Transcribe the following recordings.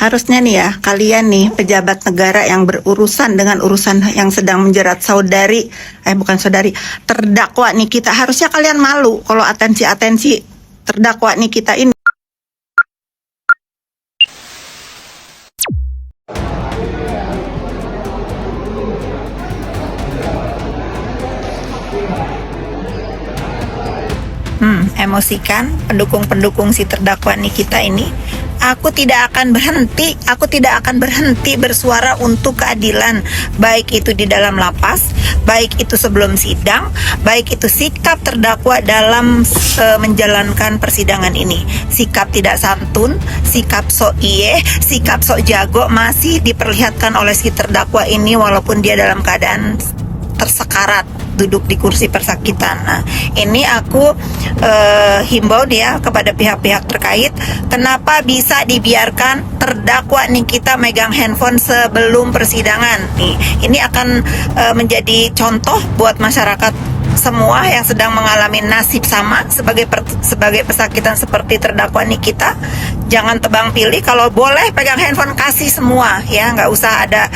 Harusnya nih ya, kalian nih pejabat negara yang berurusan dengan urusan yang sedang menjerat terdakwa Nikita, harusnya kalian malu kalau atensi terdakwa Nikita ini. Emosikan pendukung-pendukung si terdakwa Nikita ini. Aku tidak akan berhenti bersuara untuk keadilan, baik itu di dalam lapas, baik itu sebelum sidang, baik itu sikap terdakwa dalam menjalankan persidangan ini. Sikap tidak santun, sikap sok sikap sok jago masih diperlihatkan oleh si terdakwa ini walaupun dia dalam keadaan tersekarat, duduk di kursi persakitan. Nah, ini aku himbau dia kepada pihak-pihak terkait, kenapa bisa dibiarkan terdakwa Nikita megang handphone sebelum persidangan. Nih, ini akan menjadi contoh buat masyarakat semua yang sedang mengalami nasib sama sebagai pesakitan seperti terdakwa Nikita. Jangan tebang pilih, kalau boleh pegang handphone kasih semua ya, nggak usah ada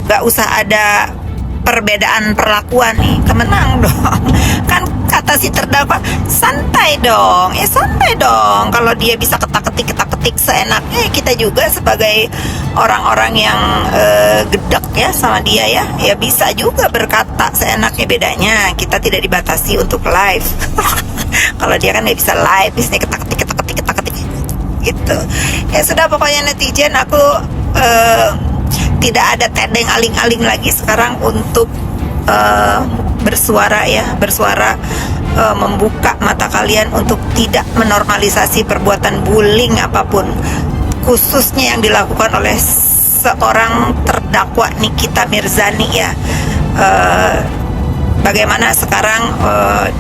nggak usah ada perbedaan perlakuan nih, kemenang dong. Kan kata si terdakwa, santai dong kalau dia bisa ketak-ketik seenaknya, kita juga sebagai orang-orang yang gedek ya sama dia ya bisa juga berkata seenaknya. Bedanya kita tidak dibatasi untuk live. Kalau dia kan nggak bisa live, bisa ketak-ketik gitu ya. Sudah, pokoknya netizen, aku tidak ada tedeng aling-aling lagi sekarang untuk bersuara, membuka mata kalian untuk tidak menormalisasi perbuatan bullying apapun, khususnya yang dilakukan oleh seorang terdakwa Nikita Mirzani ya. Bagaimana sekarang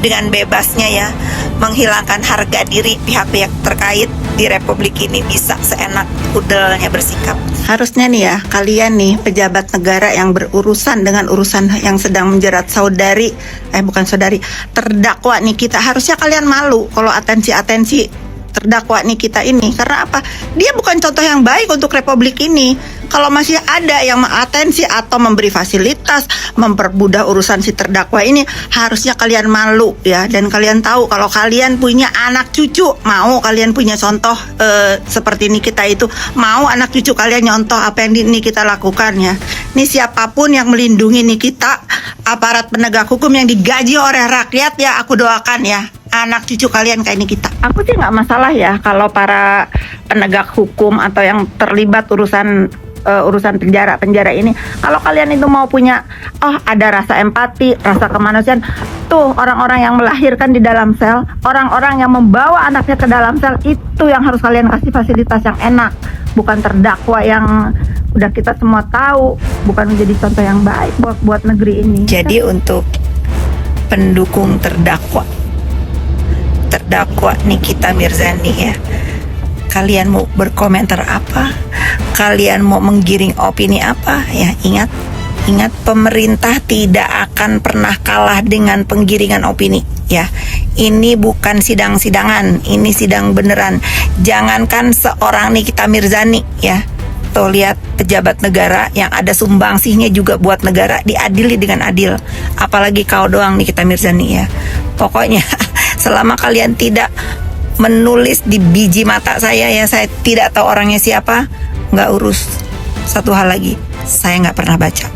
dengan bebasnya ya menghilangkan harga diri pihak-pihak terkait di Republik ini, bisa seenak udelnya bersikap. Harusnya nih ya, kalian nih pejabat negara yang berurusan dengan urusan yang sedang menjerat terdakwa Nikita, harusnya kalian malu kalau atensi terdakwa Nikita ini. Karena apa? Dia bukan contoh yang baik untuk Republik ini. Kalau masih ada yang mengatensi atau memberi fasilitas, mempermudah urusan si terdakwa ini, harusnya kalian malu ya. Dan kalian tahu kalau kalian punya anak cucu, mau kalian punya contoh seperti Nikita itu, mau anak cucu kalian nyontoh apa yang Nikita lakukan ya. Ini siapapun yang melindungi Nikita, aparat penegak hukum yang digaji oleh rakyat ya, aku doakan ya anak cucu kalian kayak Nikita. Aku sih nggak masalah ya kalau para penegak hukum atau yang terlibat urusan penjara ini, kalau kalian itu mau punya ada rasa empati, rasa kemanusiaan, tuh orang-orang yang melahirkan di dalam sel, orang-orang yang membawa anaknya ke dalam sel, itu yang harus kalian kasih fasilitas yang enak, bukan terdakwa yang udah kita semua tahu bukan menjadi contoh yang baik buat negeri ini. Jadi untuk pendukung terdakwa Nikita Mirzani ya, kalian mau berkomentar apa? Kalian mau menggiring opini apa? Ya, ingat pemerintah tidak akan pernah kalah dengan penggiringan opini ya. Ini bukan sidang-sidangan, ini sidang beneran. Jangankan seorang Nikita Mirzani ya, tuh lihat pejabat negara yang ada sumbangsihnya juga buat negara diadili dengan adil. Apalagi kau doang Nikita Mirzani ya. Pokoknya selama kalian tidak menulis di biji mata saya ya, saya tidak tahu orangnya siapa, nggak urus. Satu hal lagi, saya nggak pernah baca.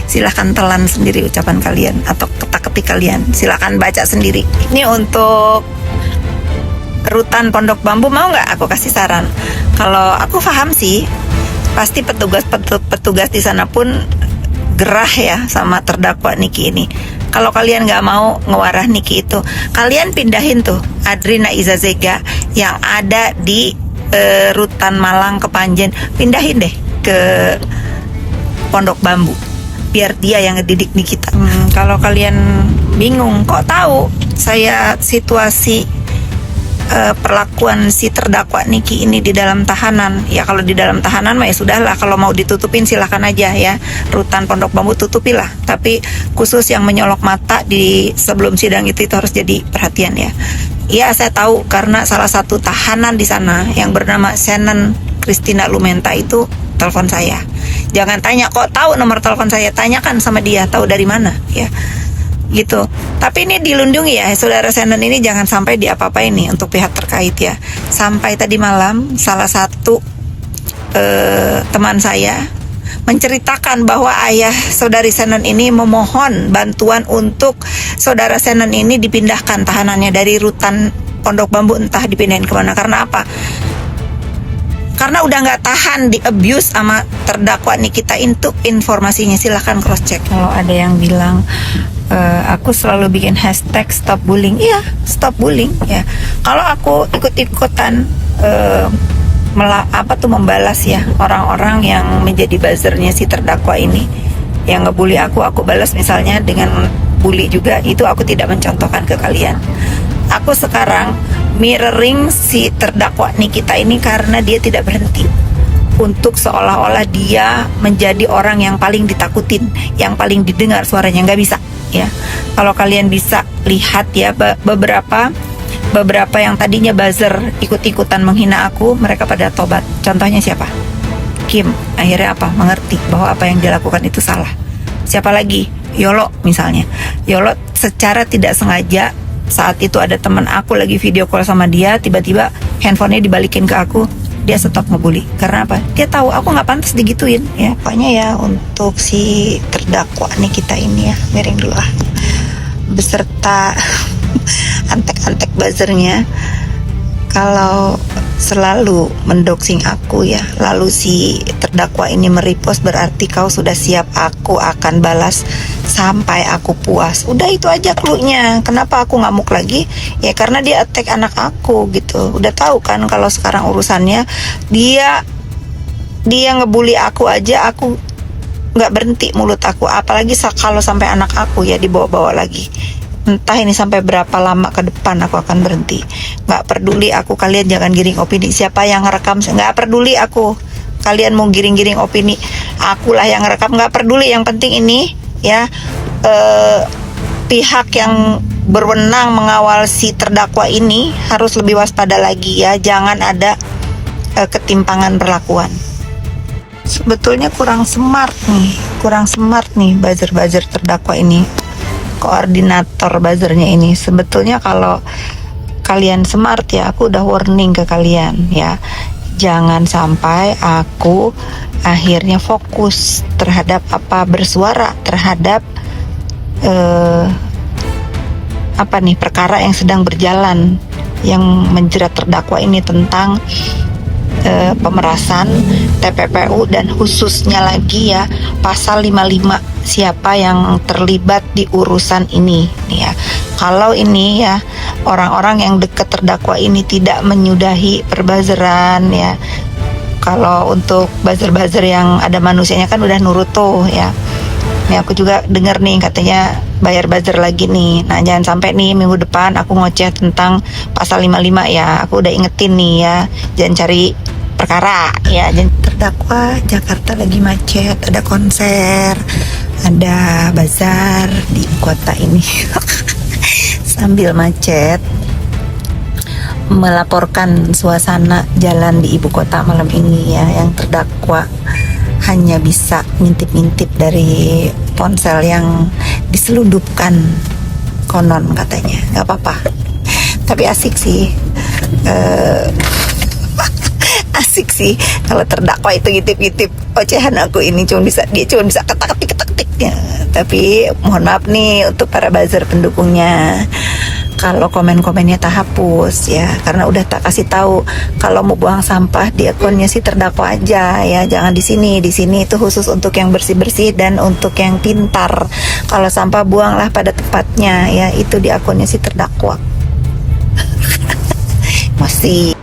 Silahkan telan sendiri ucapan kalian atau ketik kalian, silahkan baca sendiri. Ini untuk rutan Pondok Bambu, mau nggak aku kasih saran? Kalau aku paham sih, pasti petugas di sana pun gerah ya sama terdakwa Niki ini. Kalau kalian nggak mau ngewarah Niki itu, kalian pindahin tuh Adrina Izazega yang ada di Rutan Malang Kepanjen, pindahin deh ke Pondok Bambu, biar dia yang ngedidik Nikita. Kalau kalian bingung, kok tahu saya situasi perlakuan si terdakwa Niki ini di dalam tahanan. Ya kalau di dalam tahanan mah ya sudahlah, kalau mau ditutupin silahkan aja ya, rutan Pondok Bambu tutupilah, tapi khusus yang menyolok mata di sebelum sidang itu harus jadi perhatian ya. Ya saya tahu karena salah satu tahanan di sana yang bernama Senen Christina Lumenta itu telepon saya. Jangan tanya kok tahu nomor telepon saya, tanyakan sama dia tahu dari mana ya. Gitu. Tapi ini dilindungi ya, saudara Senen ini jangan sampai diapa-apain nih untuk pihak terkait ya. Sampai tadi malam salah satu teman saya menceritakan bahwa ayah saudari Senen ini memohon bantuan untuk saudara Senen ini dipindahkan tahanannya dari rutan Pondok Bambu, entah dipindahin kemana. Karena apa? Karena udah nggak tahan di abuse sama terdakwa Nikita. Itu informasinya, silahkan cross check. Kalau ada yang bilang aku selalu bikin hashtag stop bullying, iya stop bullying ya. Kalau aku ikut-ikutan membalas ya orang-orang yang menjadi buzzernya si terdakwa ini yang ngebully aku balas misalnya dengan bully juga, itu aku tidak mencontohkan ke kalian. Aku sekarang mirroring si terdakwa Nikita ini karena dia tidak berhenti untuk seolah-olah dia menjadi orang yang paling ditakutin, yang paling didengar suaranya. Nggak bisa ya. Kalau kalian bisa lihat ya, beberapa yang tadinya buzzer ikut-ikutan menghina aku, mereka pada tobat. Contohnya siapa? Kim. Akhirnya apa? Mengerti bahwa apa yang dilakukan itu salah. Siapa lagi? Yolo misalnya. Yolo secara tidak sengaja saat itu ada teman aku lagi video call sama dia, tiba-tiba handphonenya dibalikin ke aku, dia stop ngebully. Karena apa? Dia tahu aku nggak pantas digituin ya. Pokoknya ya untuk si terdakwa nih kita ini ya, miring dulu ah, beserta antek-antek buzzernya, kalau selalu mendoxing aku ya, lalu si terdakwa ini merepost, berarti kau sudah siap aku akan balas sampai aku puas. Udah itu aja cluenya. Kenapa aku ngamuk lagi? Ya karena dia attack anak aku gitu. Udah tahu kan kalau sekarang urusannya dia ngebully aku aja, aku nggak berhenti mulut aku. Apalagi kalau sampai anak aku ya dibawa-bawa lagi. Entah ini sampai berapa lama ke depan aku akan berhenti. Nggak peduli aku, kalian jangan giring opini. Siapa yang ngerekam, nggak peduli aku. Kalian mau giring-giring opini, akulah yang ngerekam, nggak peduli. Yang penting ini ya, pihak yang berwenang mengawal si terdakwa ini harus lebih waspada lagi ya. Jangan ada ketimpangan perlakuan. Sebetulnya kurang smart nih buzzer-buzzer terdakwa ini, koordinator buzzernya ini. Sebetulnya kalau kalian smart ya, aku udah warning ke kalian ya, jangan sampai aku akhirnya fokus terhadap bersuara terhadap perkara yang sedang berjalan yang menjerat terdakwa ini tentang pemerasan, TPPU, dan khususnya lagi ya pasal 55, siapa yang terlibat di urusan ini ya. Kalau ini ya orang-orang yang dekat terdakwa ini tidak menyudahi perbuzzeran ya. Kalau untuk buzzer-buzzer yang ada manusianya kan udah nurut tuh ya. Ini aku juga dengar nih katanya bayar buzzer lagi nih. Nah jangan sampai nih minggu depan aku ngoceh tentang pasal 55 ya. Aku udah ingetin nih ya, jangan cari perkara ya. Terdakwa Jakarta lagi macet, ada konser, ada bazar di kota ini. Sambil macet melaporkan suasana jalan di ibu kota malam ini ya, yang terdakwa hanya bisa ngintip-ngintip dari ponsel yang diselundupkan konon katanya. Nggak apa-apa, tapi asik sih. Asik sih kalau terdakwa itu ngintip-ngintip ocehan aku ini. Dia cuma bisa ketak-ketik ya. Tapi mohon maaf nih untuk para buzzer pendukungnya, kalau komen-komennya tak hapus ya, karena udah tak kasih tahu kalau mau buang sampah di akunnya si terdakwa aja ya, jangan di sini. Di sini itu khusus untuk yang bersih-bersih dan untuk yang pintar. Kalau sampah buanglah pada tempatnya ya, itu di akunnya si terdakwa. Masih